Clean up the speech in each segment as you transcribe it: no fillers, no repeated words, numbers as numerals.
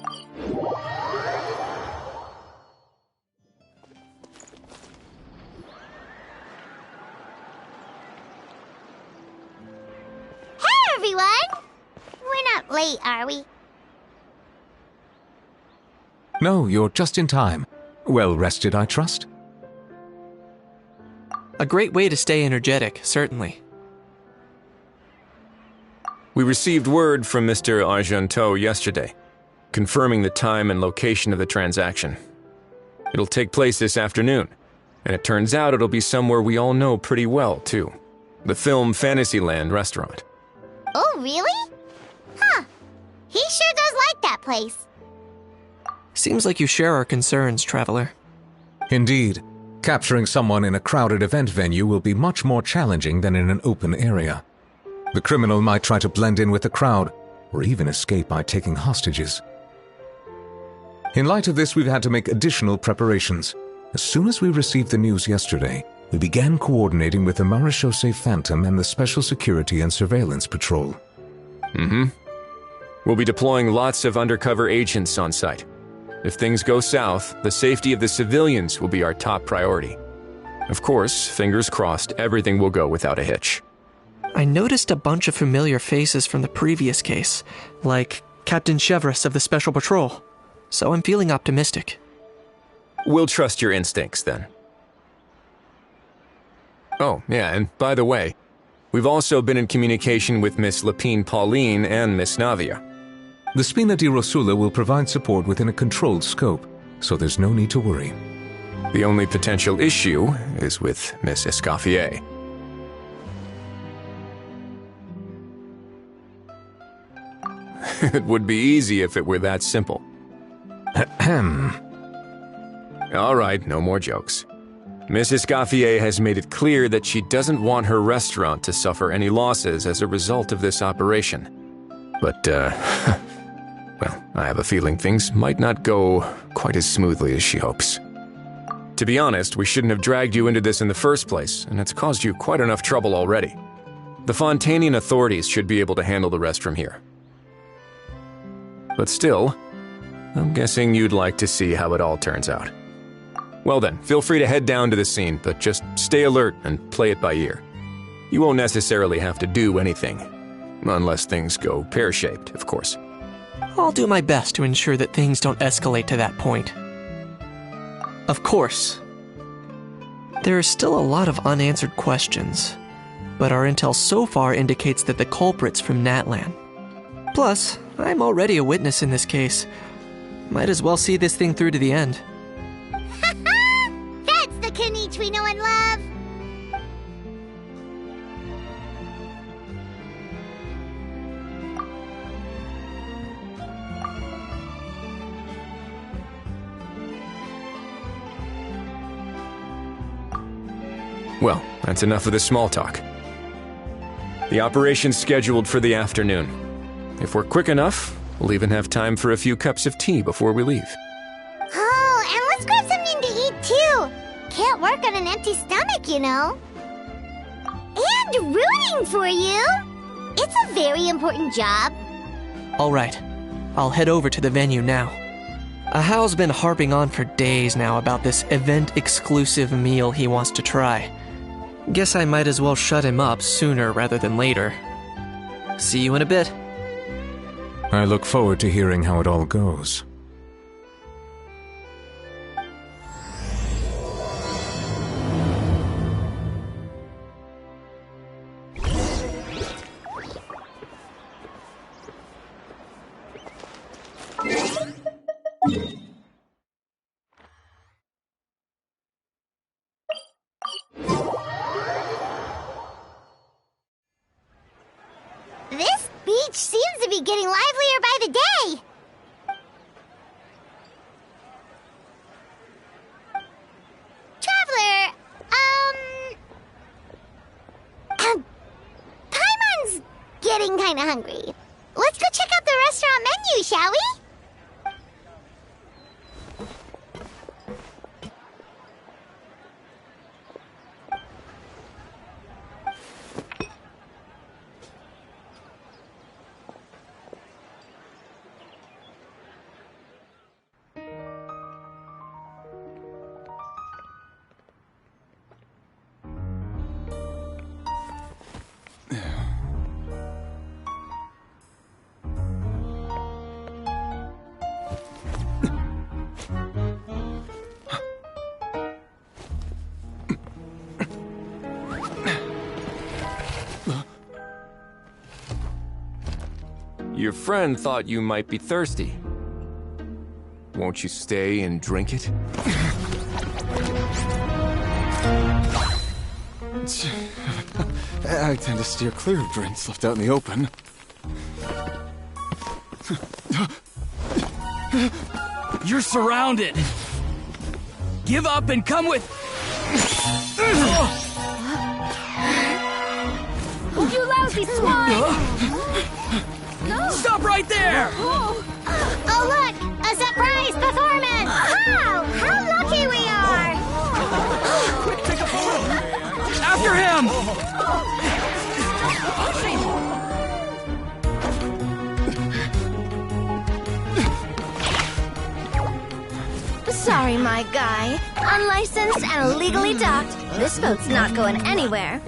Hey, everyone! We're not late, are we? No, you're just in time. Well rested, I trust? A great way to stay energetic, certainly. We received word from Mr. Argenteau yesterday, confirming the time and location of the transaction. It'll take place this afternoon, and it turns out it'll be somewhere we all know pretty well, too. The Film Fantasyland restaurant. Oh, really? Huh. He sure does like that place. Seems like you share our concerns, Traveler. Indeed. Capturing someone in a crowded event venue will be much more challenging than in an open area. The criminal might try to blend in with the crowd, or even escape by taking hostages. In light of this, we've had to make additional preparations. As soon as we received the news yesterday, we began coordinating with the Marechaussee Phantom and the Special Security and Surveillance Patrol. We'll be deploying lots of undercover agents on site. If things go south, the safety of the civilians will be our top priority. Of course, fingers crossed, everything will go without a hitch. I noticed a bunch of familiar faces from the previous case, like Captain Chevreuse of the Special Patrol, so I'm feeling optimistic. We'll trust your instincts, then. Oh, yeah, and by the way, we've also been in communication with Miss Lapine Pauline and Miss Navia. The Spina di Rosula will provide support within a controlled scope, so there's no need to worry. The only potential issue is with Miss Escoffier. It would be easy if it were that simple. Ahem. All right, no more jokes. Miss Escoffier has made it clear that she doesn't want her restaurant to suffer any losses as a result of this operation. But, well, I have a feeling things might not go quite as smoothly as she hopes. To be honest, we shouldn't have dragged you into this in the first place, and it's caused you quite enough trouble already. The Fontanian authorities should be able to handle the rest from here. But still, I'm guessing you'd like to see how it all turns out. Well then, feel free to head down to the scene, but just stay alert and play it by ear. You won't necessarily have to do anything, unless things go pear-shaped, of course. I'll do my best to ensure that things don't escalate to that point. Of course. There are still a lot of unanswered questions, but our intel so far indicates that the culprit's from Natlan. Plus, I'm already a witness in this case. Might as well see this thing through to the end. That's the Kanichi we know and love! Well, that's enough of the small talk. The operation's scheduled for the afternoon. If we're quick enough, we'll even have time for a few cups of tea before we leave. Oh, and let's grab something to eat too! Can't work on an empty stomach, you know. And rooting for you! It's a very important job. Alright, I'll head over to the venue now. Ahao's been harping on for days now about this event-exclusive meal he wants to try. Guess I might as well shut him up sooner rather than later. See you in a bit. I look forward to hearing how it all goes. This beach seems to be getting livelier by the day. Traveler, Paimon's getting kinda hungry. Let's go check out the restaurant menu, shall we? Your friend thought you might be thirsty. Won't you stay and drink it? I tend to steer clear of drinks left out in the open. You're surrounded. Give up and come with... You lousy swine! Stop right there! Oh, look! A surprise performance! Wow! How lucky we are! Quick, take a photo! After him! Sorry, my guy. Unlicensed and illegally docked. This boat's not going anywhere.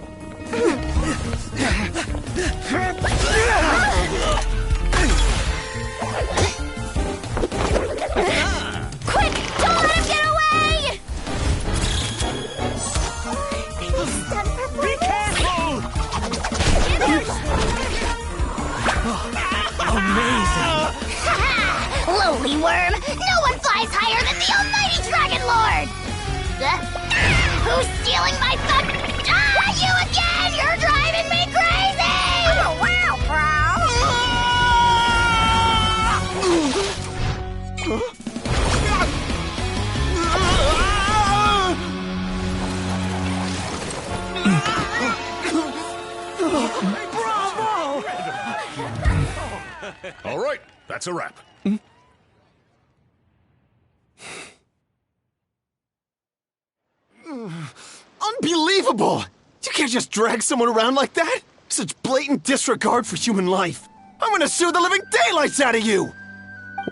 Quick! Don't let him get away! Be careful! Amazing! Lowly worm! No one flies higher than the almighty Dragon Lord! Who's stealing my fun? You again! You're driving me crazy! Oh, wow, All right, that's a wrap. Unbelievable! You can't just drag someone around like that! Such blatant disregard for human life! I'm gonna sue the living daylights out of you!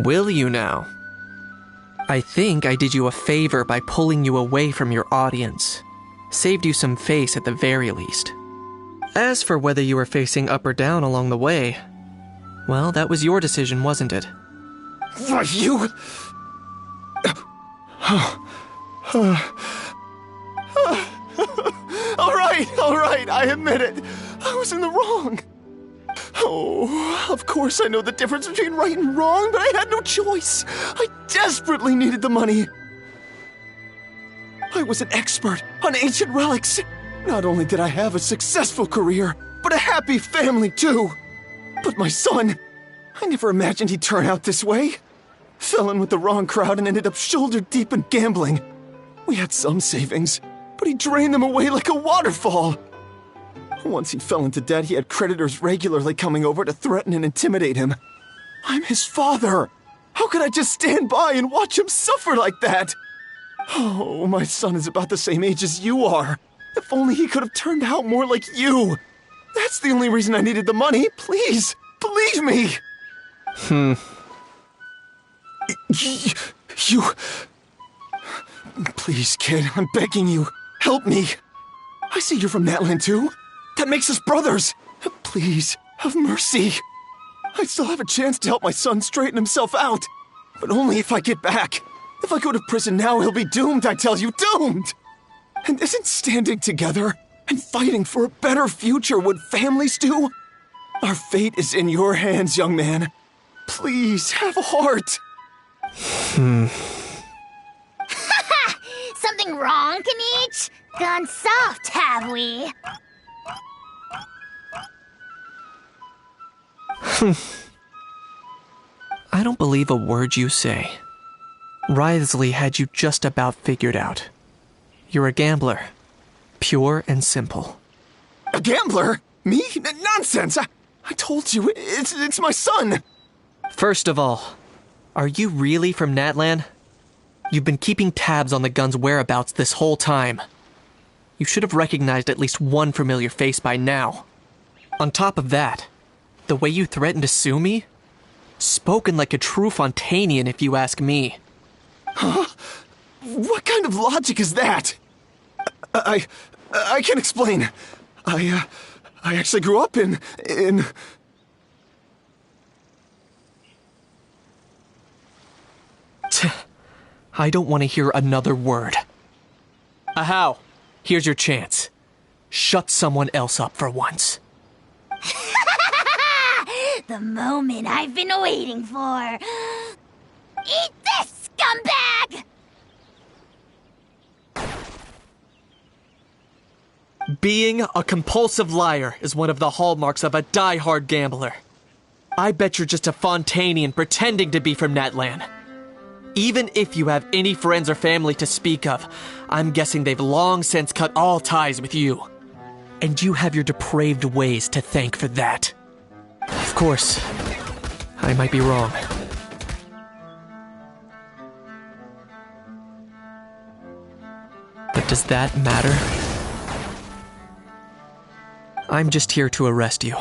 Will you now? I think I did you a favor by pulling you away from your audience. Saved you some face at the very least. As for whether you were facing up or down along the way, well, that was your decision, wasn't it? Why, you... All right, I admit it. I was in the wrong. Oh, of course I know the difference between right and wrong, but I had no choice. I desperately needed the money. I was an expert on ancient relics. Not only did I have a successful career, but a happy family too. But my son, I never imagined he'd turn out this way. Fell in with the wrong crowd and ended up shoulder deep in gambling. We had some savings, but he drained them away like a waterfall. Once he fell into debt, he had creditors regularly coming over to threaten and intimidate him. I'm his father. How could I just stand by and watch him suffer like that? Oh, my son is about the same age as you are. If only he could have turned out more like you. That's the only reason I needed the money. Please, believe me. You... Please, kid, I'm begging you. Help me. I see you're from Natlan too. That makes us brothers. Please, have mercy. I still have a chance to help my son straighten himself out. But only if I get back. If I go to prison now, he'll be doomed, I tell you, doomed! And isn't standing together and fighting for a better future what families do? Our fate is in your hands, young man. Please, have a heart. Something wrong, Kanich? Gone soft, have we? I don't believe a word you say. Wriothesley had you just about figured out. You're a gambler. Pure and simple. A gambler? Me? Nonsense! I told you, it's my son! First of all, are you really from Natlan? You've been keeping tabs on the gun's whereabouts this whole time. You should have recognized at least one familiar face by now. On top of that, the way you threatened to sue me? Spoken like a true Fontanian, if you ask me. Huh? What kind of logic is that? I can explain. I actually grew up in... I don't want to hear another word. Ahau, here's your chance. Shut someone else up for once. The moment I've been waiting for. Eat this, scumbag! Being a compulsive liar is one of the hallmarks of a die-hard gambler. I bet you're just a Fontanian pretending to be from Netland. Even if you have any friends or family to speak of, I'm guessing they've long since cut all ties with you. And you have your depraved ways to thank for that. Of course, I might be wrong. But does that matter? I'm just here to arrest you.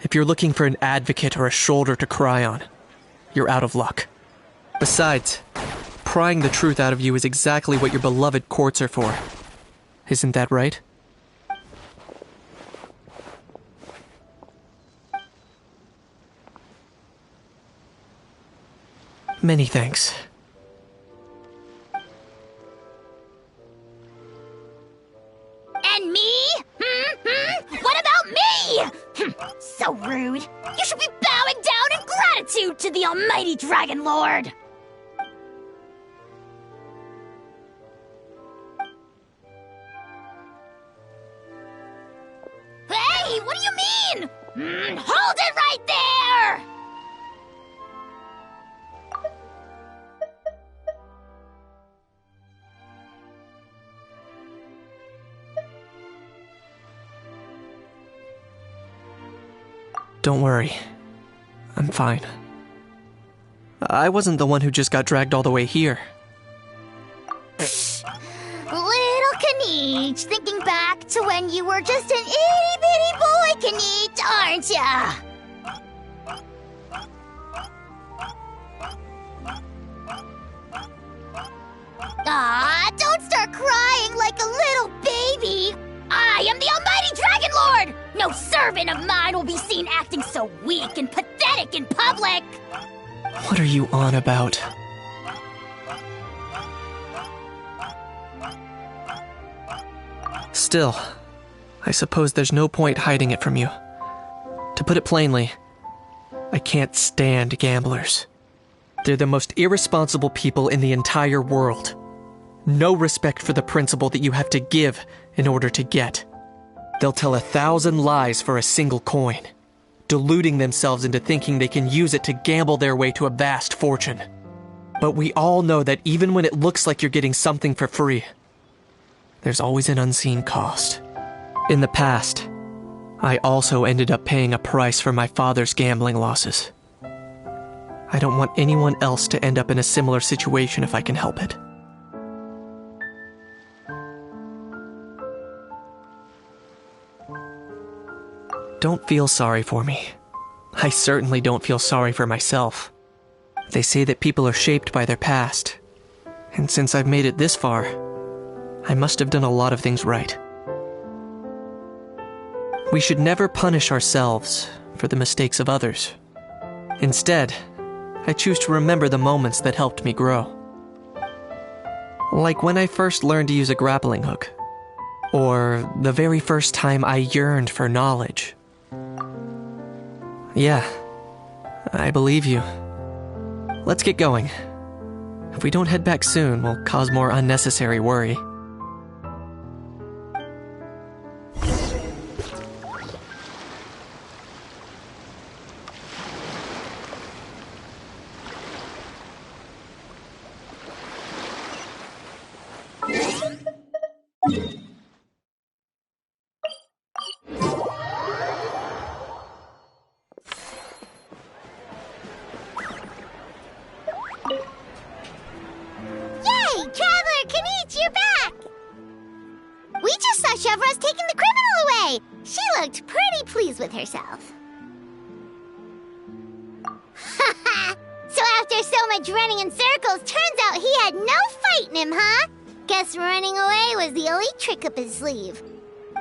If you're looking for an advocate or a shoulder to cry on, you're out of luck. Besides, prying the truth out of you is exactly what your beloved courts are for. Isn't that right? Many thanks. And me? What about me? So rude. You should be bowing down in gratitude to the almighty Dragon Lord. Hey, what do you mean? Hold it right there! Don't worry. I'm fine. I wasn't the one who just got dragged all the way here. Little Kaniche, thinking back to when you were just an itty-bitty boy, Kaniche, aren't ya? Ah, don't start crying like a little baby. I am the almighty Dragon Lord! No servant of mine will be seen acting so weak and pathetic in public! What are you on about? Still, I suppose there's no point hiding it from you. To put it plainly, I can't stand gamblers. They're the most irresponsible people in the entire world. No respect for the principle that you have to give in order to get. They'll tell 1,000 lies for a single coin, deluding themselves into thinking they can use it to gamble their way to a vast fortune. But we all know that even when it looks like you're getting something for free, there's always an unseen cost. In the past, I also ended up paying a price for my father's gambling losses. I don't want anyone else to end up in a similar situation if I can help it. Don't feel sorry for me. I certainly don't feel sorry for myself. They say that people are shaped by their past. And since I've made it this far, I must have done a lot of things right. We should never punish ourselves for the mistakes of others. Instead, I choose to remember the moments that helped me grow. Like when I first learned to use a grappling hook. Or the very first time I yearned for knowledge. Yeah, I believe you. Let's get going. If we don't head back soon, we'll cause more unnecessary worry. With herself. So after so much running in circles, turns out he had no fight in him, huh? Guess running away was the only trick up his sleeve.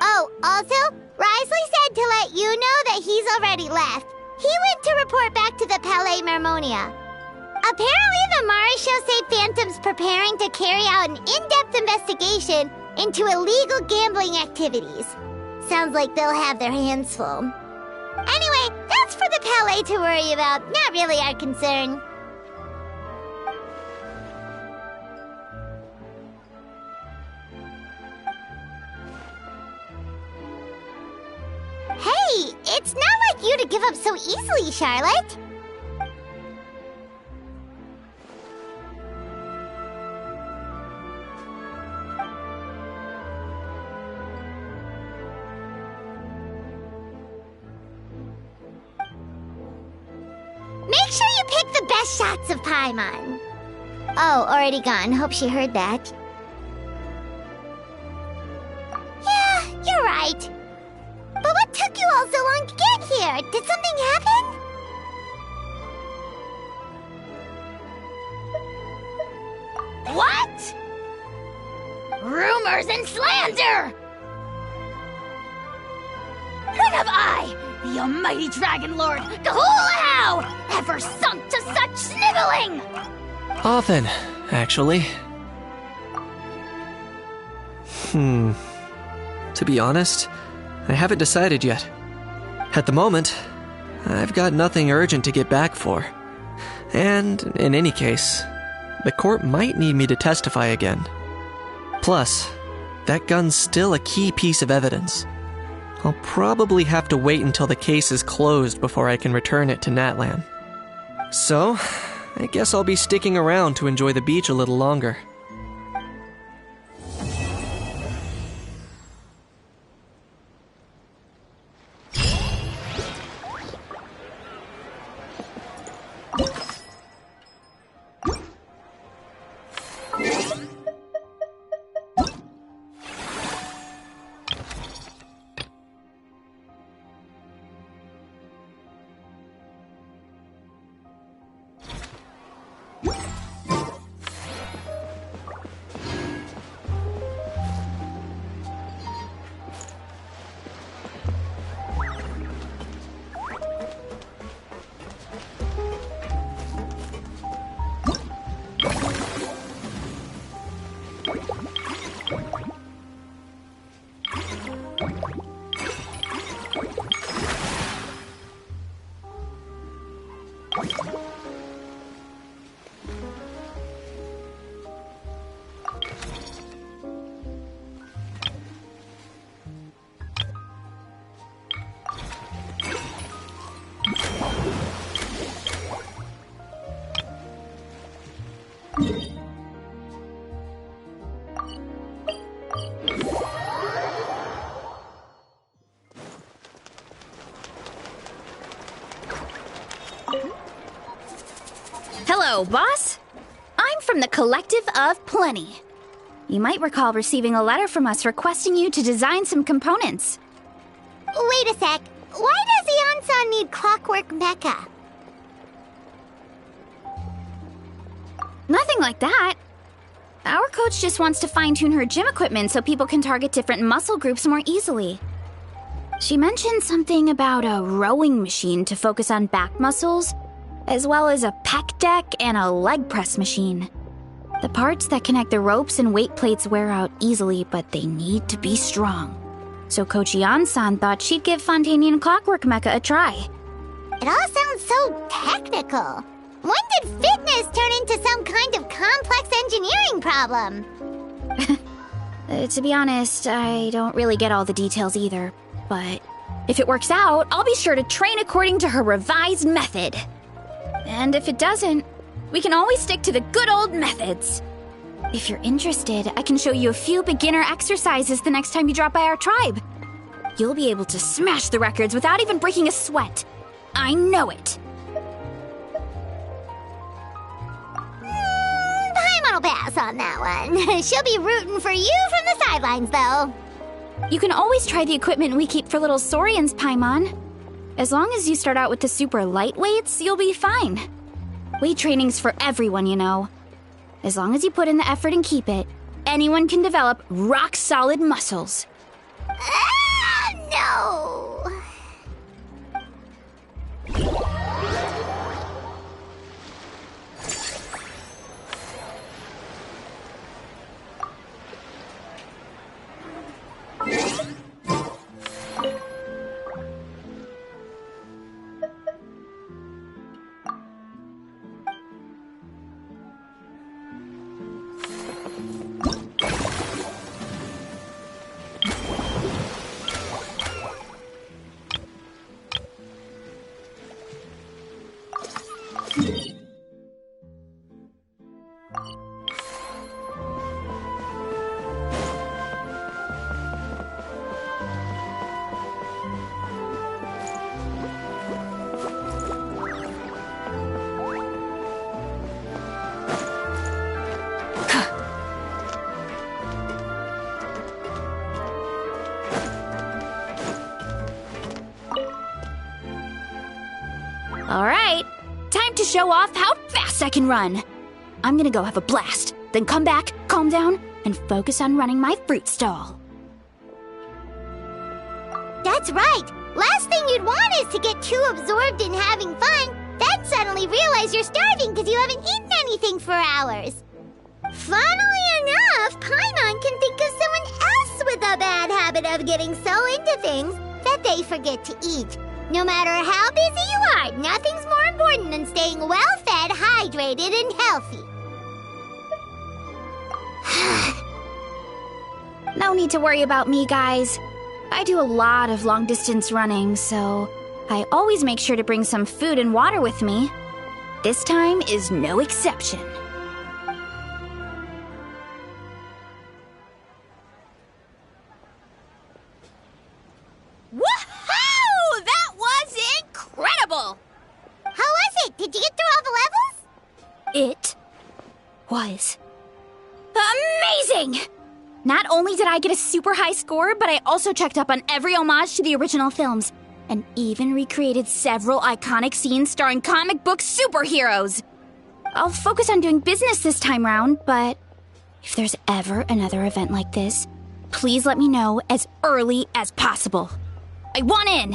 Oh, also, Risley said to let you know that he's already left. He went to report back to the Palais Mermonia. Apparently the Maréchal say Phantom's preparing to carry out an in-depth investigation into illegal gambling activities. Sounds like they'll have their hands full. Anyway, that's for the Palais to worry about. Not really our concern. Hey, it's not like you to give up so easily, Charlotte. Make sure you pick the best shots of Paimon. Oh, already gone. Hope she heard that. Yeah, you're right. But what took you all so long to get here? Did something happen? What? Rumors and slander! When have I, the almighty Dragon Lord, Kahulahau, ever sunk to such sniveling? Often, actually. To be honest, I haven't decided yet. At the moment, I've got nothing urgent to get back for. And, in any case, the court might need me to testify again. Plus, that gun's still a key piece of evidence. I'll probably have to wait until the case is closed before I can return it to Natlan. So, I guess I'll be sticking around to enjoy the beach a little longer. Hello, boss. I'm from the Collective of Plenty. You might recall receiving a letter from us requesting you to design some components. Wait a sec. Why does Eonsan need clockwork mecha? Nothing like that. Our coach just wants to fine-tune her gym equipment so people can target different muscle groups more easily. She mentioned something about a rowing machine to focus on back muscles, as well as a pec deck and a leg press machine. The parts that connect the ropes and weight plates wear out easily, but they need to be strong. So Coach Eon-san thought she'd give Fontanian Clockwork Mecha a try. It all sounds so technical. When did fitness turn into some kind of complex engineering problem? To be honest, I don't really get all the details either. But if it works out, I'll be sure to train according to her revised method. And if it doesn't, we can always stick to the good old methods. If you're interested, I can show you a few beginner exercises the next time you drop by our tribe. You'll be able to smash the records without even breaking a sweat. I know it. Paimon will pass on that one. She'll be rooting for you from the sidelines, though. You can always try the equipment we keep for little Saurians, Paimon. As long as you start out with the super lightweights, you'll be fine. Weight training's for everyone, you know. As long as you put in the effort and keep it, anyone can develop rock-solid muscles. No! Alright, time to show off how fast I can run. I'm gonna go have a blast, then come back, calm down, and focus on running my fruit stall. That's right. Last thing you'd want is to get too absorbed in having fun, then suddenly realize you're starving because you haven't eaten anything for hours. Funnily enough, Paimon can think of someone else with a bad habit of getting so into things that they forget to eat. No matter how busy you are, nothing's more important than staying well-fed, hydrated, and healthy. No need to worry about me, guys. I do a lot of long-distance running, so I always make sure to bring some food and water with me. This time is no exception. Woohoo! That was incredible! How was it? Did you get through all the levels? It was amazing! Not only did I get a super high score, but I also checked up on every homage to the original films, and even recreated several iconic scenes starring comic book superheroes. I'll focus on doing business this time round, but if there's ever another event like this, please let me know as early as possible. I want in!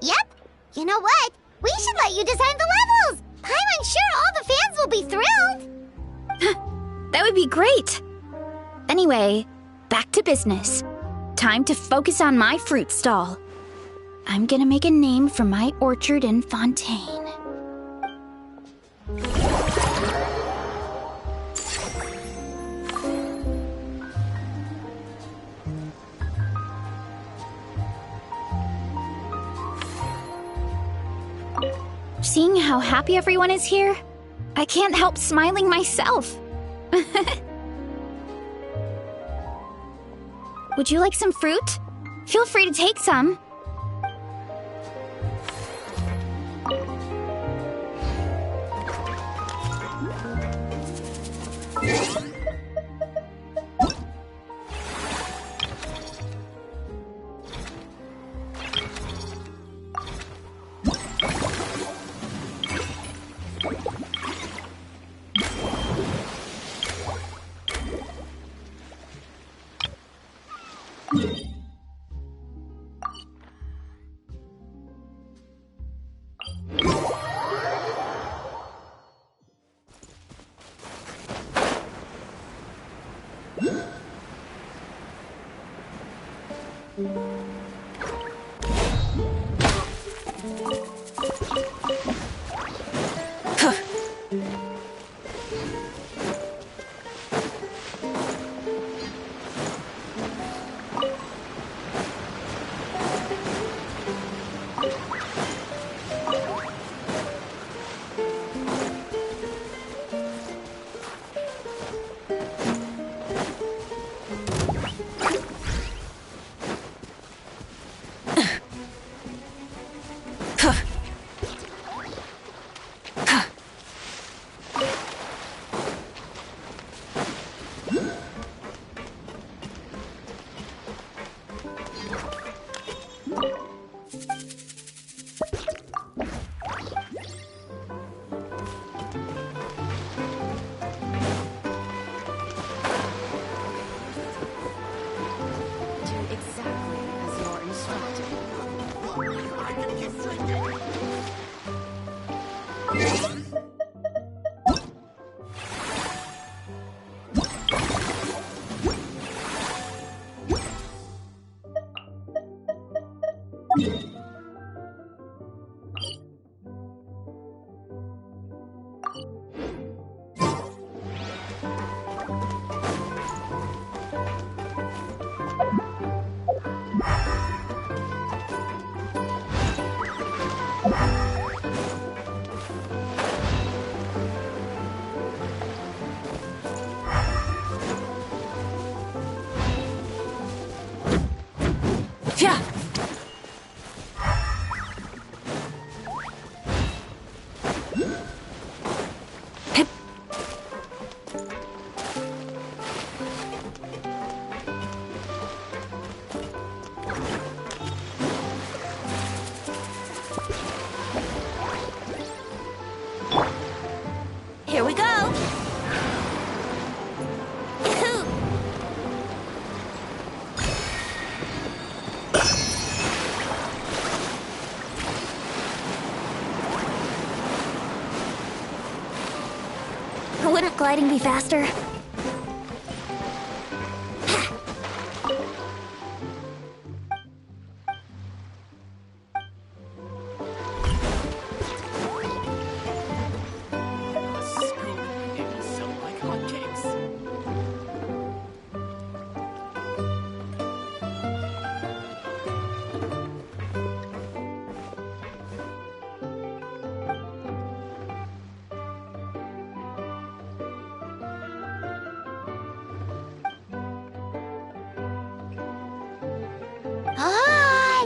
Yep. You know what? We should let you design the levels! I'm sure all the fans will be thrilled! That would be great! Anyway, back to business. Time to focus on my fruit stall. I'm gonna make a name for my orchard and fontaine. Seeing how happy everyone is here, I can't help smiling myself. Would you like some fruit? Feel free to take some. Here we go. Wouldn't gliding be faster?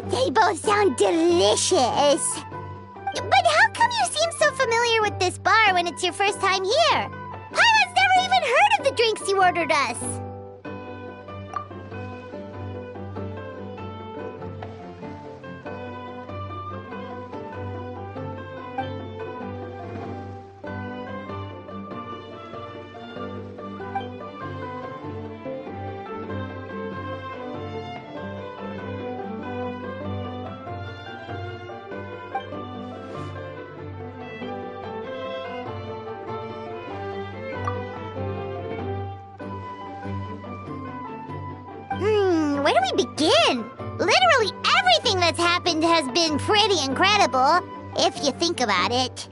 They both sound delicious. But how come you seem so familiar with this bar when it's your first time here? Paimon's never even heard of the drinks you ordered us. Where do we begin? Literally everything that's happened has been pretty incredible, if you think about it.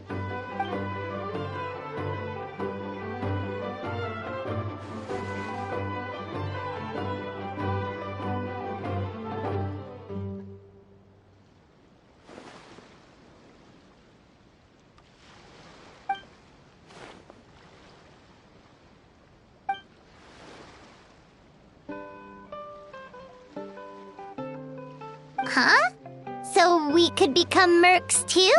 Huh? So we could become mercs too?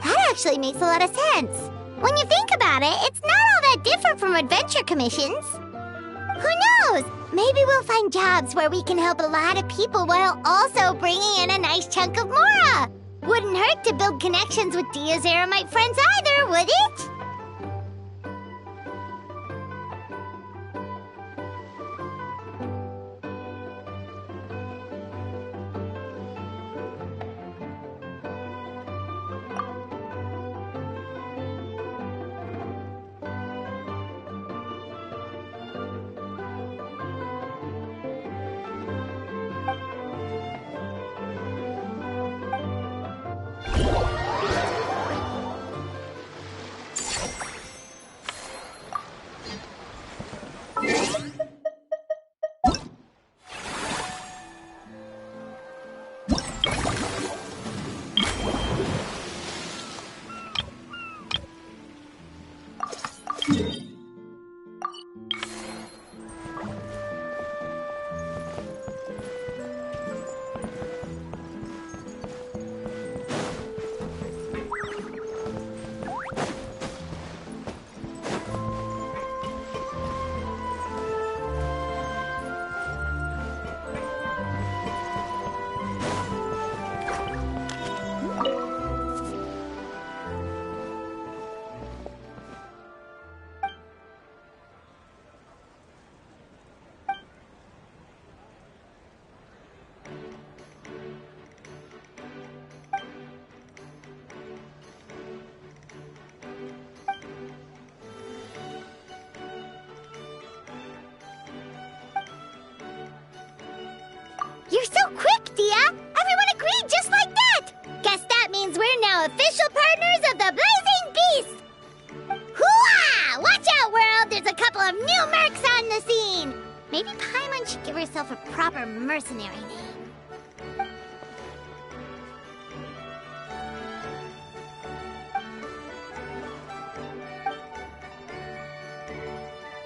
That actually makes a lot of sense. When you think about it, it's not all that different from adventure commissions. Who knows? Maybe we'll find jobs where we can help a lot of people while also bringing in a nice chunk of Mora. Wouldn't hurt to build connections with Dia's Eremite friends either, would it? You're so quick, Dia! Everyone agreed just like that! Guess that means we're now official partners of the Blazing Beast! Hooah! Watch out, world! There's a couple of new mercs on the scene! Maybe Paimon should give herself a proper mercenary name.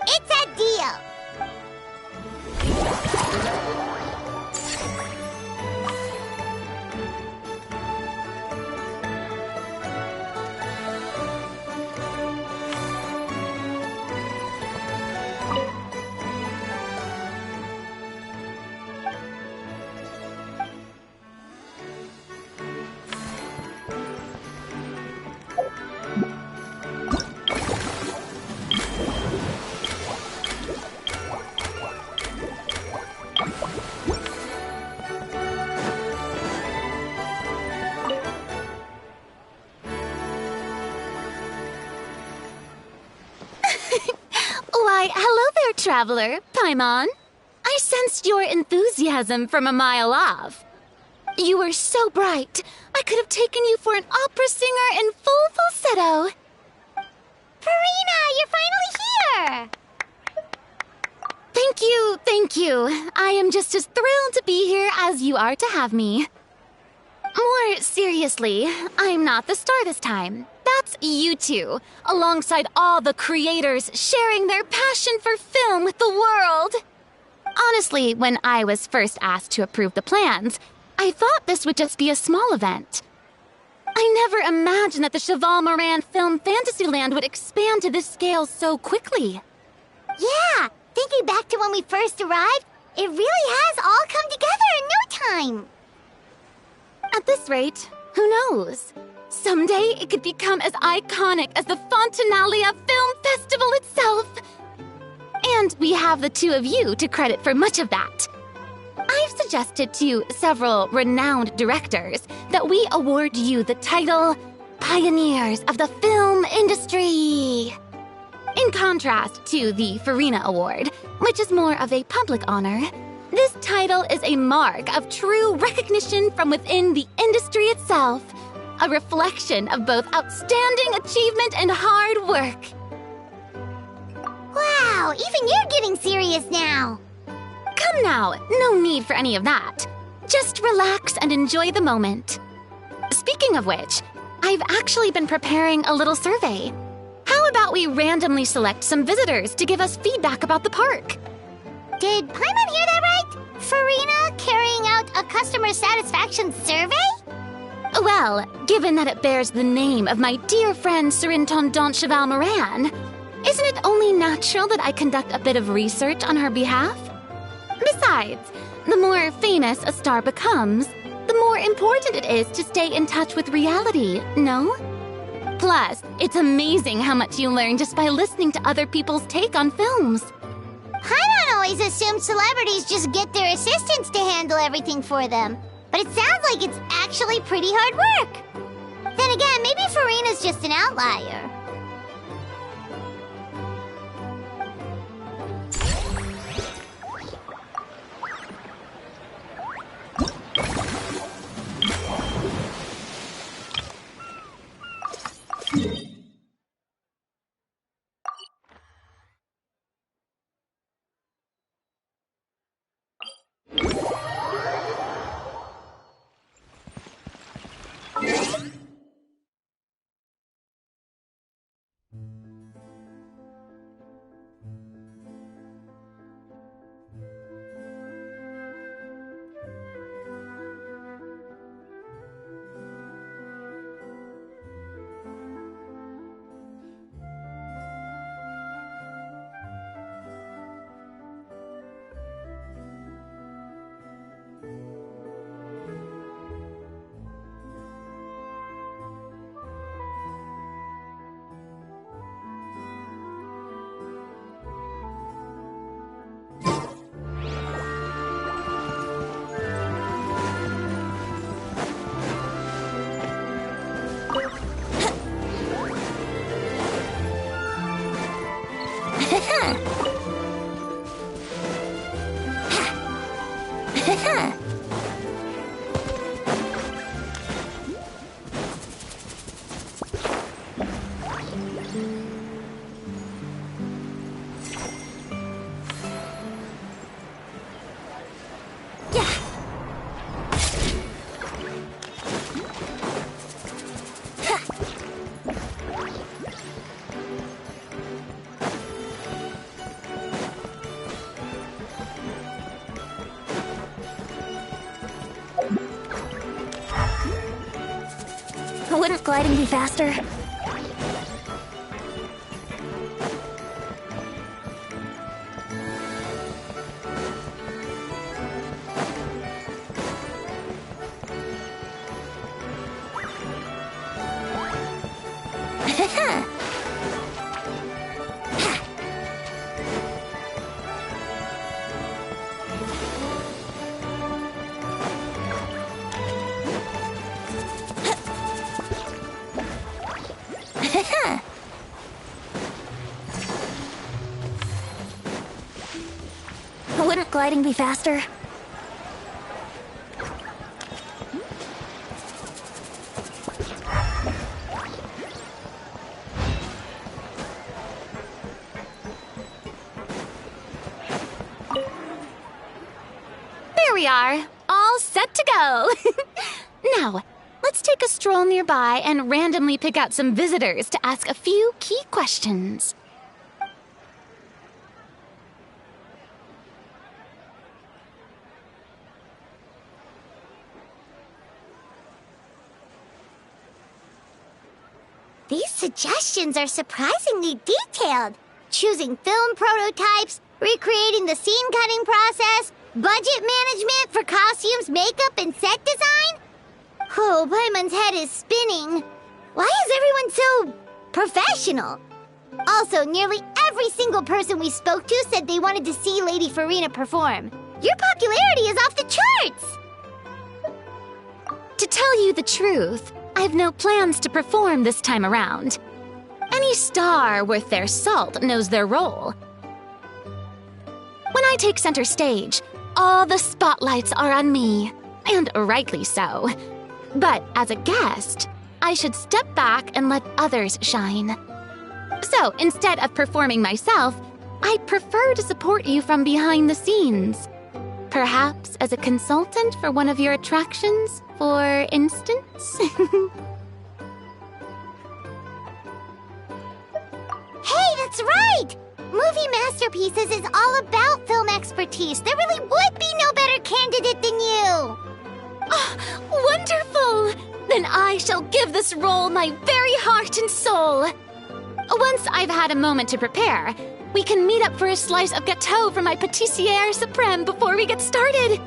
It's a deal! Why, hello there, traveler, Paimon. I sensed your enthusiasm from a mile off. You were so bright, I could have taken you for an opera singer in full falsetto. Farina, you're finally here! Thank you. I am just as thrilled to be here as you are to have me. More seriously, I'm not the star this time. That's you two, alongside all the creators sharing their passion for film with the world. Honestly, when I was first asked to approve the plans, I thought this would just be a small event. I never imagined that the Cheval Moran Film Fantasyland would expand to this scale so quickly. Yeah, thinking back to when we first arrived, it really has all come together in no time. At this rate, who knows? Someday it could become as iconic as the Fontanalia Film Festival itself. And we have the two of you to credit for much of that. I've suggested to several renowned directors that we award you the title Pioneers of the Film Industry. In contrast to the Farina Award, which is more of a public honor, this title is a mark of true recognition from within the industry itself, a reflection of both outstanding achievement and hard work. Wow, even you're getting serious now. Come now, no need for any of that. Just relax and enjoy the moment. Speaking of which, I've actually been preparing a little survey. How about we randomly select some visitors to give us feedback about the park? Did Paimon hear that right? Farina carrying out a customer satisfaction survey? Well, given that it bears the name of my dear friend Surintendant Cheval Moran, isn't it only natural that I conduct a bit of research on her behalf? Besides, the more famous a star becomes, the more important it is to stay in touch with reality, no? Plus, it's amazing how much you learn just by listening to other people's take on films. Paimon always assumed celebrities just get their assistants to handle everything for them. But it sounds like it's actually pretty hard work. Then again, maybe Farina's just an outlier. Wouldn't gliding be faster? gliding be faster? There we are, all set to go. Now, let's take a stroll nearby and randomly pick out some visitors to ask a few key questions. These suggestions are surprisingly detailed. Choosing film prototypes, recreating the scene cutting process, budget management for costumes, makeup, and set design? Oh, Paimon's head is spinning. Why is everyone so professional? Also, nearly every single person we spoke to said they wanted to see Lady Farina perform. Your popularity is off the charts! To tell you the truth, I have no plans to perform this time around. Any star worth their salt knows their role. When I take center stage, all the spotlights are on me, and rightly so. But as a guest, I should step back and let others shine. So instead of performing myself, I'd prefer to support you from behind the scenes. Perhaps as a consultant for one of your attractions, for instance? Hey, that's right! Movie Masterpieces is all about film expertise. There really would be no better candidate than you! Oh, wonderful! Then I shall give this role my very heart and soul. Once I've had a moment to prepare, we can meet up for a slice of gâteau from my pâtissière suprême before we get started.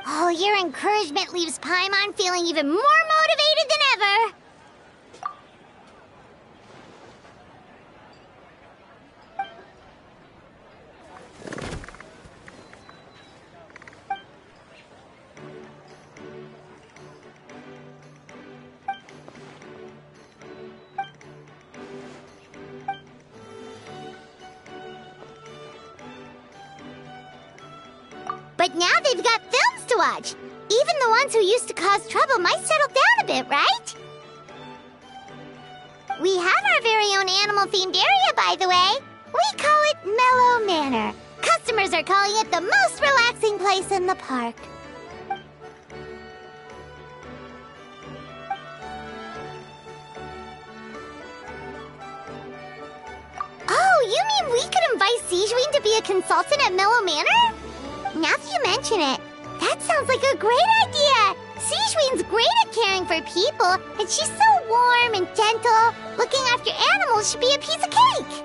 Oh, your encouragement leaves Paimon feeling even more motivated than ever! But now they've got films to watch. Even the ones who used to cause trouble might settle down a bit, right? We have our very own animal-themed area, by the way. We call it Mellow Manor. Customers are calling it the most relaxing place in the park. Oh, you mean we could invite Sigewinne to be a consultant at Mellow Manor? Now that you mention it, that sounds like a great idea! Sigewinne's great at caring for people, and she's so warm and gentle. Looking after animals should be a piece of cake!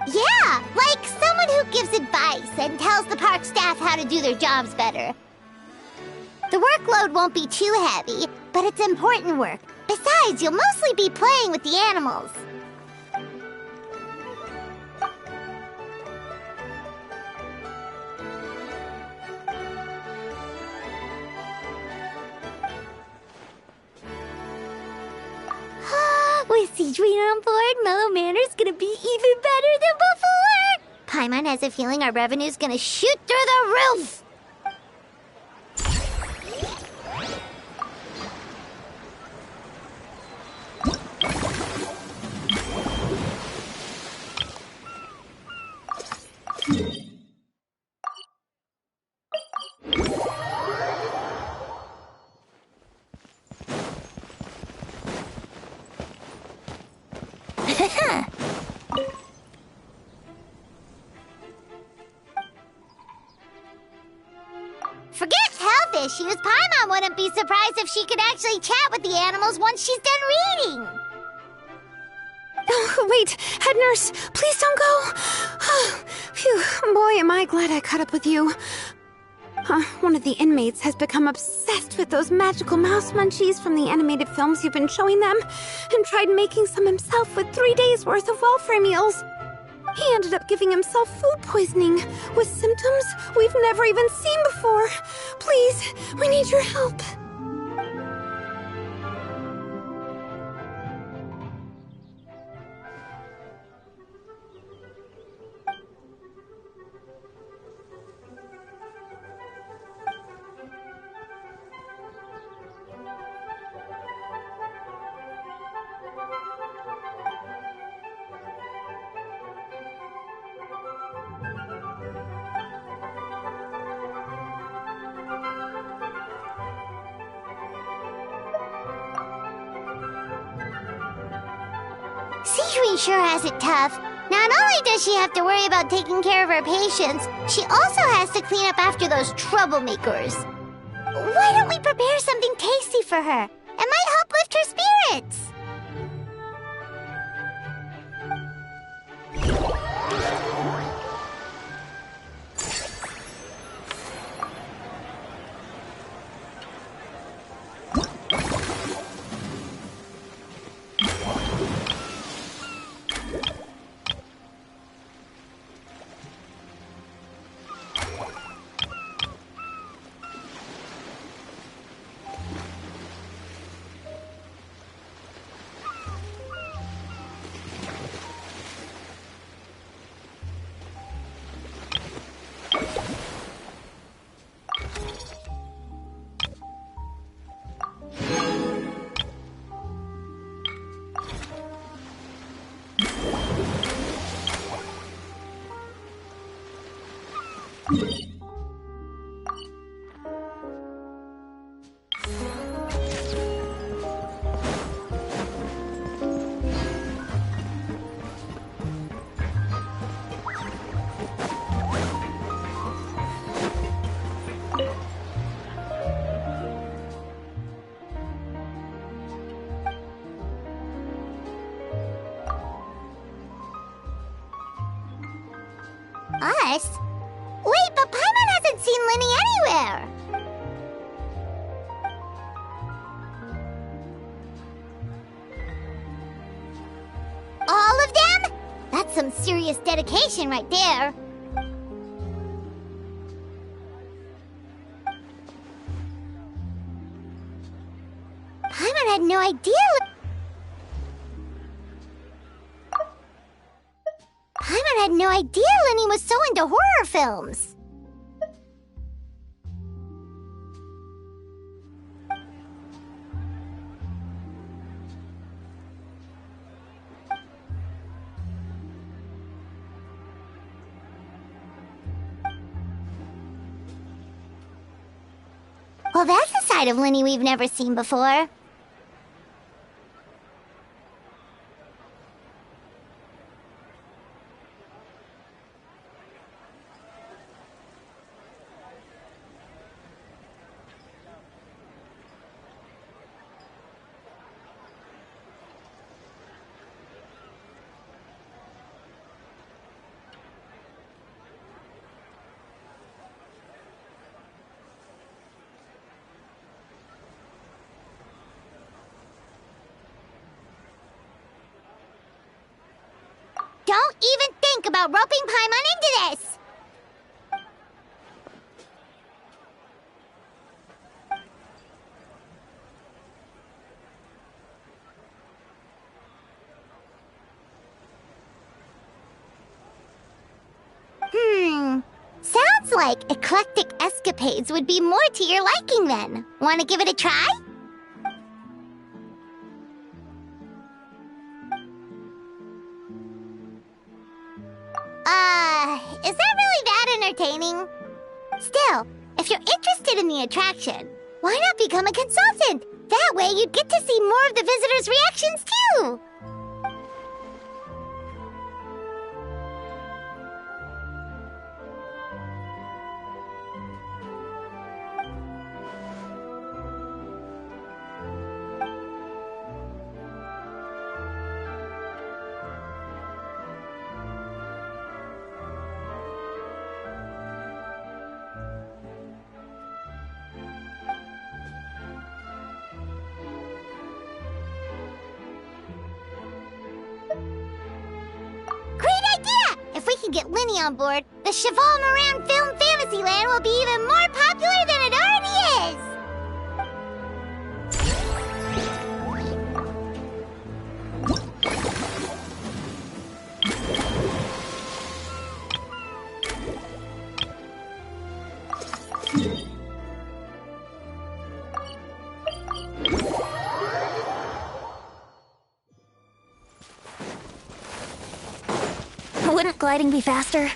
Yeah, like someone who gives advice and tells the park staff how to do their jobs better. The workload won't be too heavy, but it's important work. Besides, you'll mostly be playing with the animals. With Sigewinne on board, Mellow Manor's gonna be even better than before! Paimon has a feeling our revenue's gonna shoot through the roof! Forget health issues. Paimon wouldn't be surprised if she could actually chat with the animals once she's done reading. Oh, wait, head nurse, please don't go. Phew, boy, am I glad I caught up with you. One of the inmates has become obsessed with those magical mouse munchies from the animated films you've been showing them, and tried making some himself with 3 days' worth of welfare meals. He ended up giving himself food poisoning, with symptoms we've never even seen before. Please, we need your help. Sijui sure has it tough. Not only does she have to worry about taking care of her patients, she also has to clean up after those troublemakers. Why don't we prepare something tasty for her? It might help lift her spirits. Us? Wait, but Paimon hasn't seen Linny anywhere! All of them? That's some serious dedication right there. Paimon had no idea. Paimon had no idea Linny was so into horror films. Well, that's a side of Linny we've never seen before. Don't even think about roping Paimon into this! Sounds like eclectic escapades would be more to your liking then. Want to give it a try? Is that really that entertaining? Still, if you're interested in the attraction, why not become a consultant? That way you'd get to see more of the visitors' reactions too! can get Linny on board, the Cheval Moran Film Fantasyland will be even more popular than it already is! Wouldn't gliding be faster?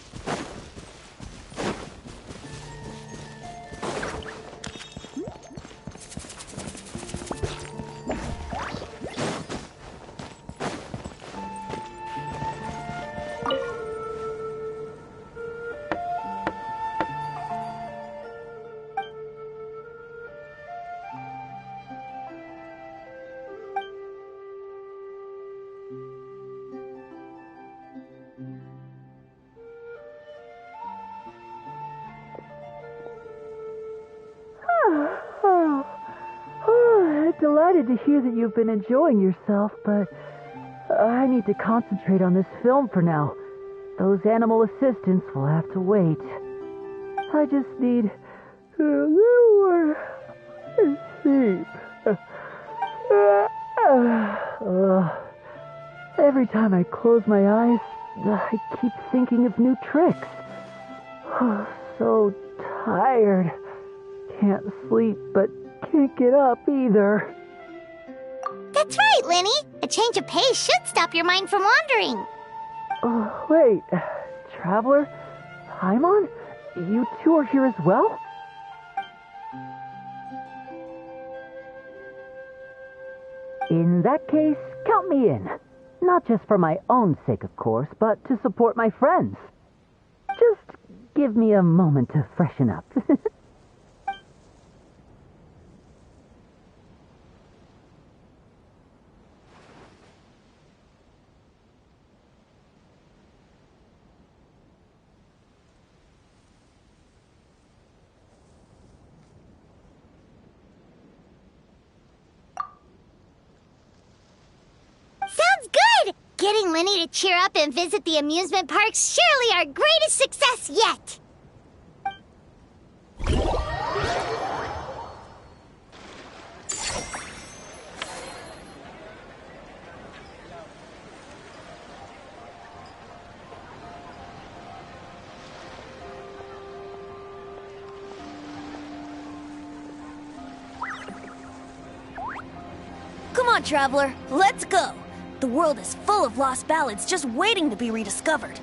Delighted to hear that you've been enjoying yourself, but I need to concentrate on this film for now. Those animal assistants will have to wait. I just need a little more sleep. Every time I close my eyes, I keep thinking of new tricks. So tired. Can't sleep, but can't get up either. That's right, Linny. A change of pace should stop your mind from wandering. Wait, Traveler? Paimon? You two are here as well? In that case, count me in. Not just for my own sake, of course, but to support my friends. Just give me a moment to freshen up. Sounds good! Getting Linny to cheer up and visit the amusement park's surely our greatest success yet! Come on, Traveler, let's go! The world is full of lost ballads just waiting to be rediscovered.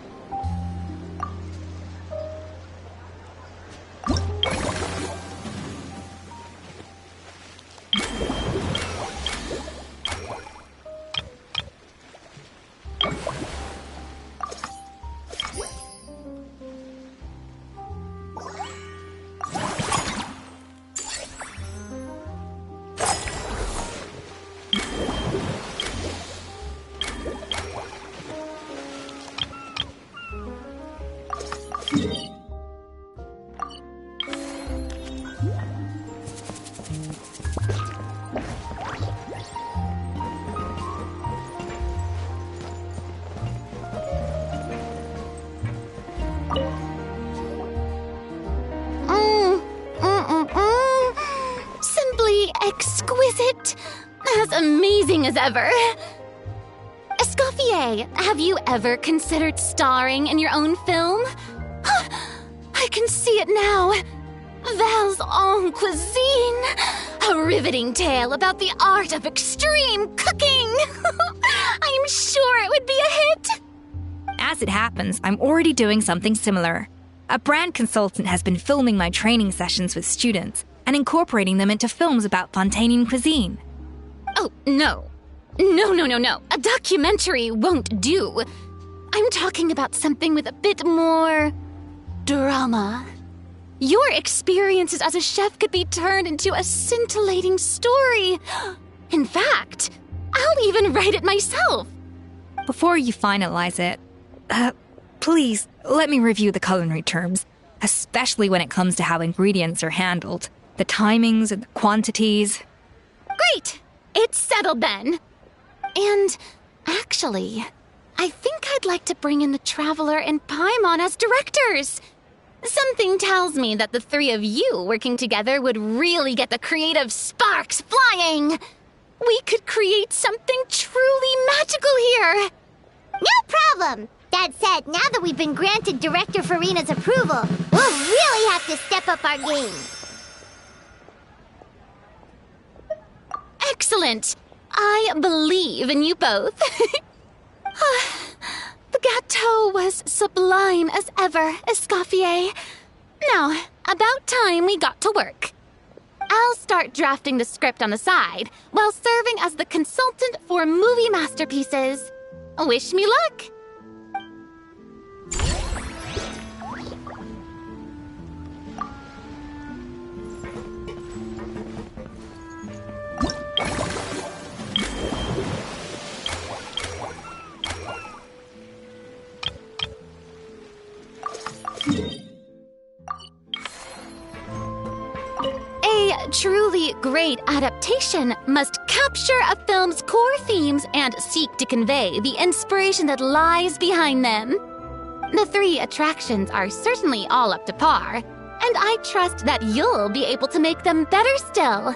Simply exquisite. As amazing as ever. Escoffier, have you ever considered starring in your own film? I can see it now. Val's en cuisine. A riveting tale about the art of extreme cooking. I'm sure it would be a hit. As it happens, I'm already doing something similar. A brand consultant has been filming my training sessions with students and incorporating them into films about Fontanian cuisine. Oh, no. No. A documentary won't do. I'm talking about something with a bit more drama. Your experiences as a chef could be turned into a scintillating story. In fact, I'll even write it myself. Before you finalize it, please let me review the culinary terms, especially when it comes to how ingredients are handled, the timings and the quantities. Great! It's settled then. And actually, I think I'd like to bring in the Traveler and Paimon as directors. Something tells me that the three of you working together would really get the creative sparks flying. We could create something truly magical here. No problem. That said, now that we've been granted Director Farina's approval, we'll really have to step up our game. Excellent. I believe in you both. The gâteau was sublime as ever, Escoffier. Now, about time we got to work. I'll start drafting the script on the side, while serving as the consultant for movie masterpieces. Wish me luck! A truly great adaptation must capture a film's core themes and seek to convey the inspiration that lies behind them. The three attractions are certainly all up to par, and I trust that you'll be able to make them better still.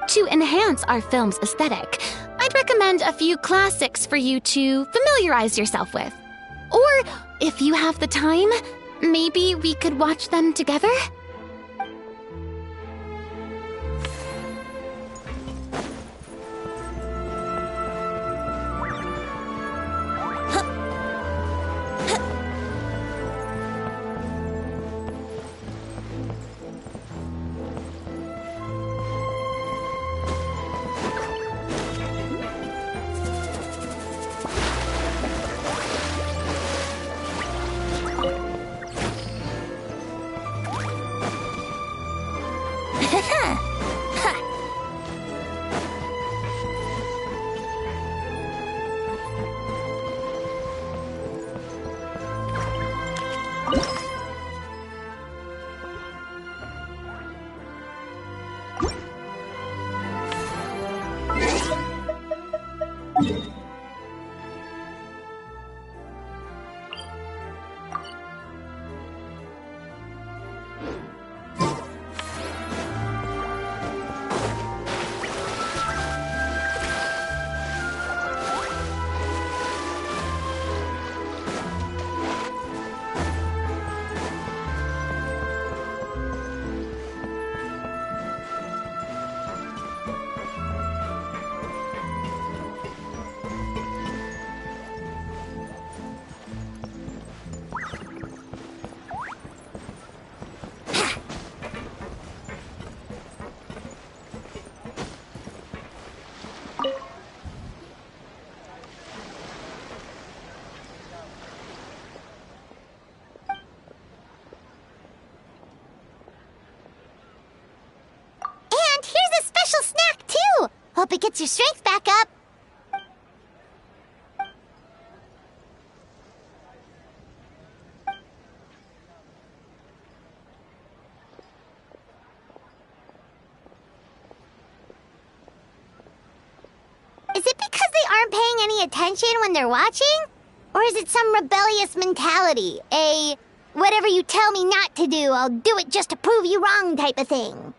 To enhance our film's aesthetic, I'd recommend a few classics for you to familiarize yourself with. Or, if you have the time, maybe we could watch them together? Hope it gets your strength back up. Is it because they aren't paying any attention when they're watching? Or is it some rebellious mentality? Whatever you tell me not to do, I'll do it just to prove you wrong type of thing?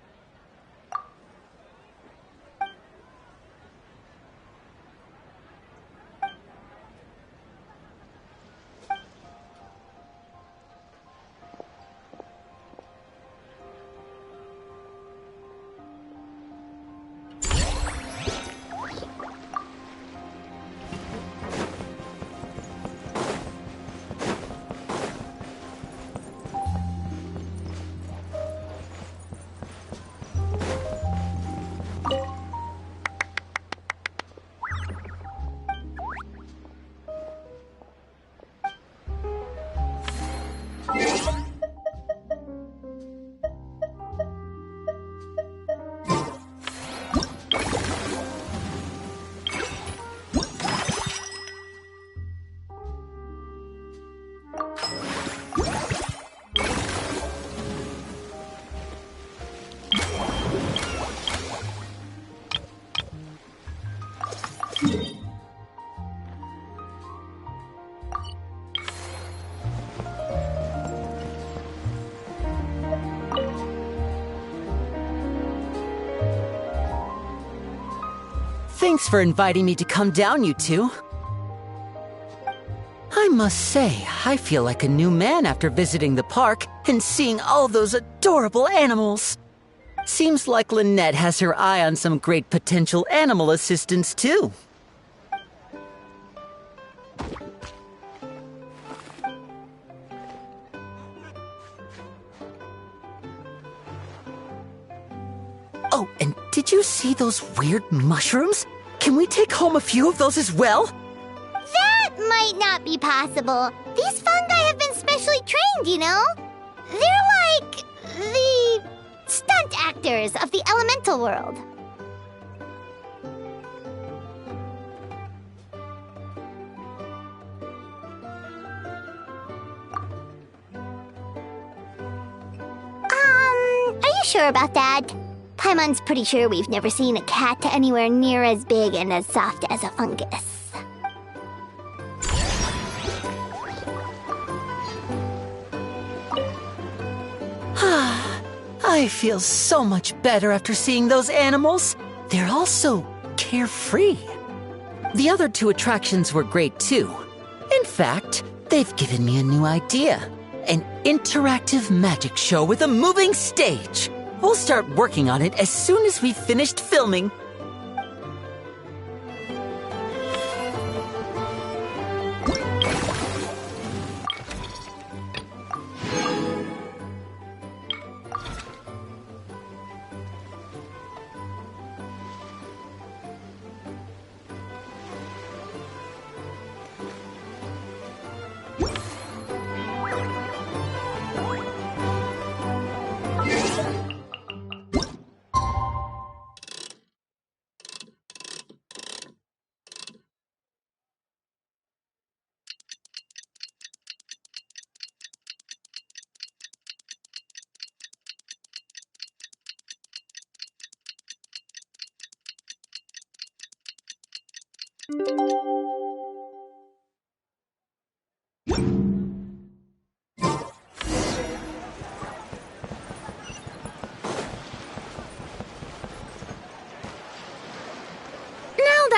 Thanks for inviting me to come down, you two. I must say, I feel like a new man after visiting the park and seeing all those adorable animals. Seems like Lynette has her eye on some great potential animal assistants, too. Oh, and did you see those weird mushrooms? Can we take home a few of those as well? That might not be possible. These fungi have been specially trained, you know? They're like the stunt actors of the elemental world. Are you sure about that? Paimon's pretty sure we've never seen a cat anywhere near as big and as soft as a fungus. I feel so much better after seeing those animals. They're all so carefree. The other two attractions were great too. In fact, they've given me a new idea. An interactive magic show with a moving stage. We'll start working on it as soon as we've finished filming.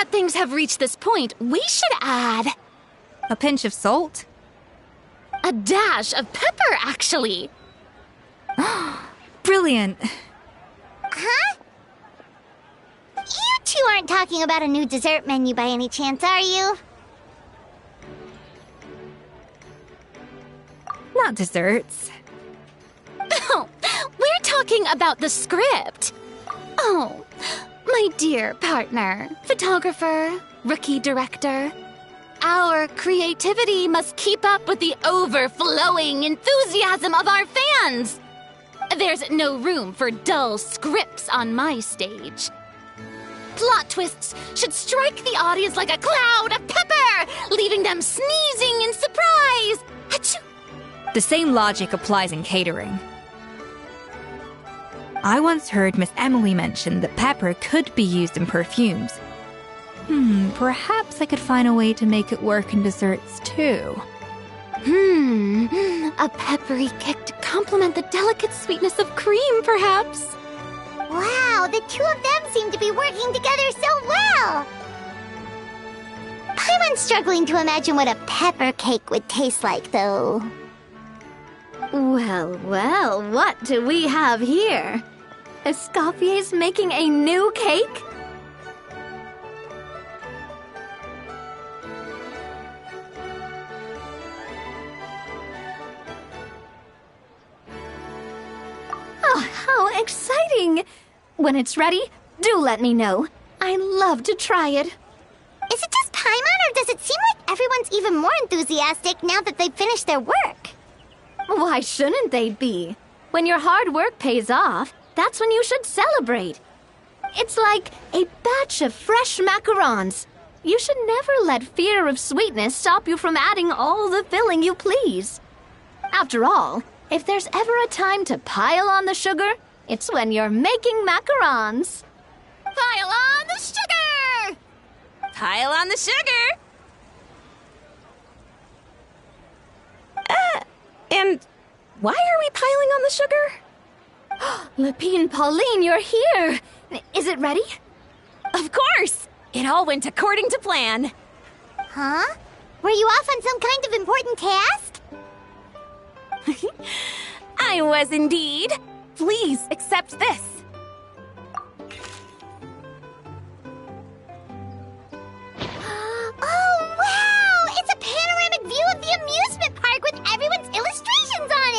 Things have reached this point, we should add a pinch of salt? A dash of pepper, actually. Brilliant. Huh? You two aren't talking about a new dessert menu by any chance, are you? Not desserts. Oh, we're talking about the script. Oh, my dear partner, photographer, rookie director, our creativity must keep up with the overflowing enthusiasm of our fans. There's no room for dull scripts on my stage. Plot twists should strike the audience like a cloud of pepper, leaving them sneezing in surprise. Achoo! The same logic applies in catering. I once heard Miss Emily mention that pepper could be used in perfumes. Perhaps I could find a way to make it work in desserts too. A peppery kick to complement the delicate sweetness of cream, perhaps. Wow, the two of them seem to be working together so well. I'm struggling to imagine what a pepper cake would taste like, though. Well, well, what do we have here? Escoffier's making a new cake? Oh, how exciting! When it's ready, do let me know. I'd love to try it. Is it just Paimon, or does it seem like everyone's even more enthusiastic now that they've finished their work? Why shouldn't they be? When your hard work pays off, that's when you should celebrate. It's like a batch of fresh macarons. You should never let fear of sweetness stop you from adding all the filling you please. After all, if there's ever a time to pile on the sugar, it's when you're making macarons. Pile on the sugar! Pile on the sugar! And why are we piling on the sugar? Lepine, Pauline, you're here! Is it ready? Of course! It all went according to plan. Huh? Were you off on some kind of important task? I was indeed. Please accept this. Oh, wow! It's a panoramic view of the amusement park with everyone's illustrations on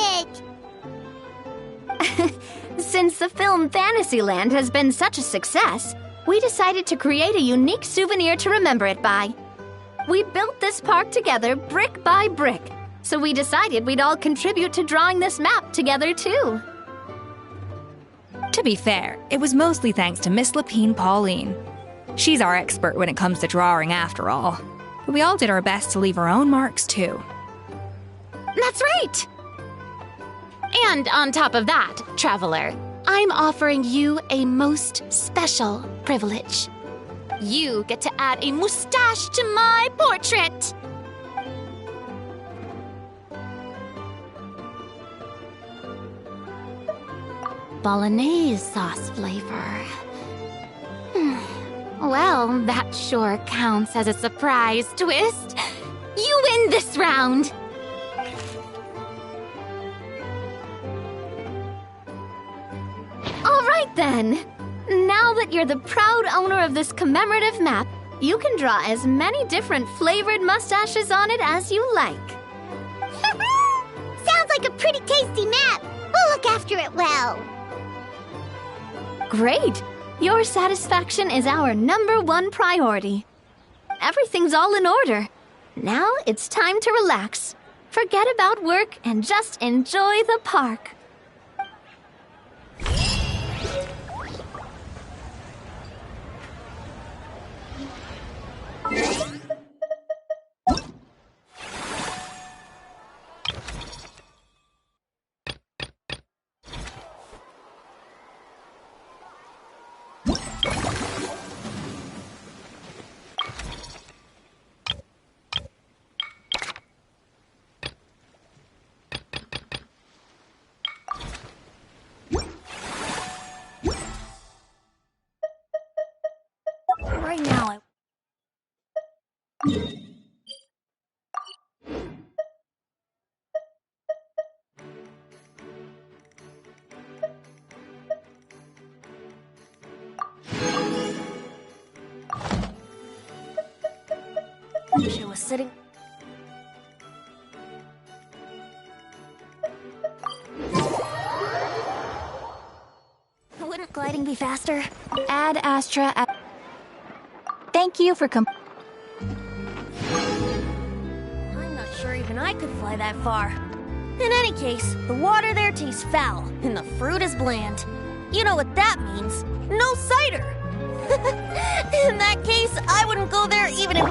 it! Since the film Fantasyland has been such a success, we decided to create a unique souvenir to remember it by. We built this park together brick by brick, so we decided we'd all contribute to drawing this map together too. To be fair, it was mostly thanks to Miss Lapine Pauline. She's our expert when it comes to drawing after all. But we all did our best to leave our own marks too. That's right! And on top of that, Traveler, I'm offering you a most special privilege. You get to add a mustache to my portrait! Bolognese sauce flavor. Well, that sure counts as a surprise twist. You win this round! All right then! Now that you're the proud owner of this commemorative map, you can draw as many different flavored mustaches on it as you like. Sounds like a pretty tasty map. We'll look after it well. Great! Your satisfaction is our #1 priority. Everything's all in order. Now it's time to relax. Forget about work and just enjoy the park. Right now, she was sitting. Wouldn't gliding be faster? Ad Astra. Thank you for I'm not sure even I could fly that far. In any case, the water there tastes foul, and the fruit is bland. You know what that means. No cider! In that case, I wouldn't go there even if...